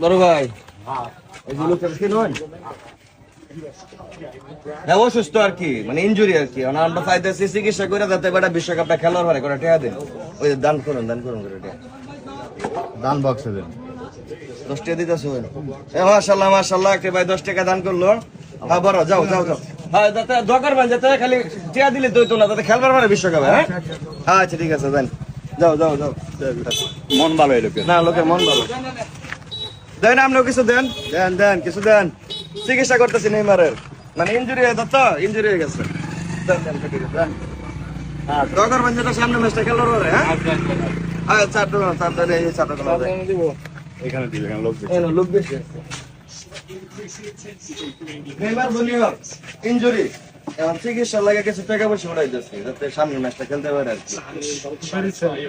বড় ভাই এই যে লোকটা কি নয় হ্যাঁ অসুস্থ আর কি মানে ইনজুরি আর কি আমরা চাইতেছি চিকিৎসা করে যাতে বেটা বিশ্বকাপটা খেলার পারে করে টেয়া দেন ওই দান করুন করে টেয়া দান বক্সে দেন 10 টাকা দিতেছো মাশাআল্লাহ মাশাআল্লাহ একটা ভাই 10 টাকা দান করলো হ্যাঁ বড় যাও হ্যাঁ যাতে দরকার ভাই যাতে খালি টেয়া দিলে তো না যাতে খেলবার পারে বিশ্বকাপে হ্যাঁ আচ্ছা ঠিক আছে দেন যাও মন ভালো এই লোকের। না লোকের মন ভালো দেন আপনিও কিছু দেন কিছু দেন চিকিৎসা করতেছি নেইমারের মানে ইনজুরি হয়ে যাচ্ছে ইনজুরি হয়ে গেছে দরকার ভাই যেটা সামনে ম্যাচটা খেলার পরে হ্যাঁ আচ্ছা চারটা এখানে দিবে এখানে লোক বেশি। লোক বেশি নেইমার জুনিয়র ইনজুরি এখন চিকিৎসা লাগে কিছু টাকা পয়সা উড়াই দিচ্ছে যাতে সামনের ম্যাচটা খেলতে পারে আর কি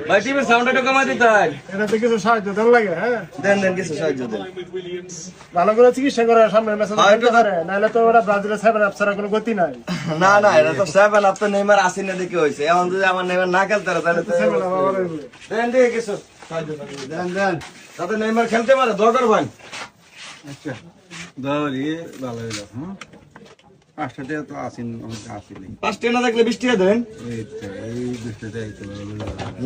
ভাই টিমের সাউন্ড একটু কমাই দিতে হয় এটাতে কিছু সাহায্য দেন লাগে, হ্যাঁ দেন কিছু সাহায্য দেন ভালো করে চিকিৎসা করে সামনে ম্যাচে খেলতে পারে, নাহলে তো ওরা ব্রাজিলের 7 আপ ছাড়া কোনো গতি নাই। না এটা তো 7 আপ তো নেইমার আসি না দেখে হইছে এখন যদি আমার নেইমার না খেলতে পারে তাহলে তো 7 আপ আবার হইবে। দেন দিয়ে কিছু সাহায্য দেন যাতে নেইমার খেলতে পারে দরকার ভাই আচ্ছা দরি ভালো হইলো। হ্যাঁ পাঁচটাতে তো আসেন আসেনি 5 টাকা না থাকলে 20 টাকা দেন এই দুষ্টাতে এই তো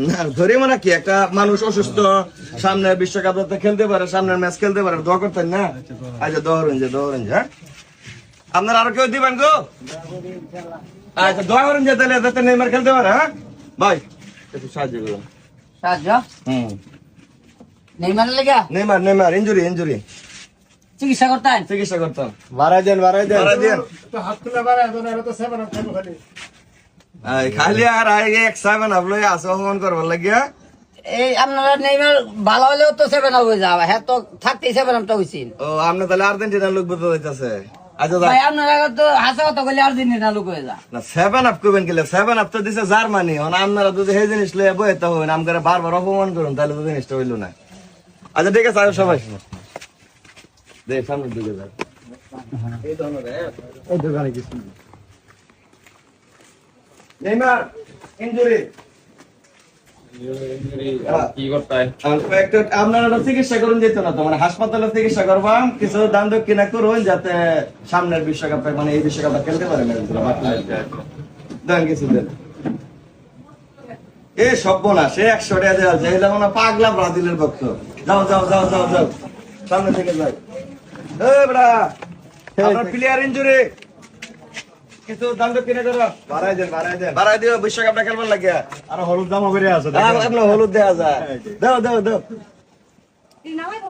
না ধরে মানে কি একটা মানুষ অসুস্থ সামনে বিশ্বকাপ যাতে খেলতে পারে সামনের ম্যাচ খেলতে পারে দোয়া করতেন না আচ্ছা দৌড়েন হ্যাঁ আপনার আরো কেউ দিবেন গো আচ্ছা দোয়া করেন যে তাহলে যাতে নেইমার খেলতে পারে হ্যাঁ ভাই একটু সাহায্য করুন সাহায্য হুম নেইমার লেগা নেইমার ইনজুরি চিকিৎসা করতেন চিকিৎসা করতাম বাড়াই দেন বাড়াই দেন তো হাত তুলে বাড়ায় তো নাহলে তো 7 আপ থাকবে খালি। খালি আর আগে এক 7 আপ লই আসো ফোন করবার লাগিয়া এই আপনারা নেইমার ভালো হলেও তো 7 আপ হয়ে যাবে, হ্যাঁ তো থাকতেই 7 আপটা হইছেন। ও আপনি তাহলে আর্জেন্টিনার লোক বলতে যাইতাছে আচ্ছা ভাই আপনারা তো হাসা কথা বলে আর্জেন্টিনা লোক হয়ে যা। না 7 আপ করবেন কিলে 7 আপ তো দিছে জার্মানি আপনারা যদি সেই জিনিস লয়ে বইতে হবেন আমগারে বারবার অপমান করুন তাহলে তো জিনিসটা হইল না আচ্ছা ঠিক আছে সবাই দেখ সামনের দিকে যাও এই দোকানে কিছু নেইমার ইনজুরি কি করতে হয়? আপনারা চিকিৎসা করুন যেত না তো মানে হাসপাতালে চিকিৎসা করবাম কিছু দাম দক্ষিণা করুন যাতে সামনের বিশ্বকাপে মানে এই বিশ্বকাপটা খেলতে পারে দেন কিছু দেন এ সর্বনাশ 100 টাকা দেওয়া যায় এটা মানে পাগলা ব্রাজিলের ভক্ত যাও সামনে থেকে যাও আপনার প্লেয়ার ইনজুরি কিছু দাম দক্ষিণা করো বাড়াই দিও বিশ্বকাপটা খেলবার লাগিয়া আর হলুদ দাম করে আছে আপনার হলুদ দেওয়া যায় দাও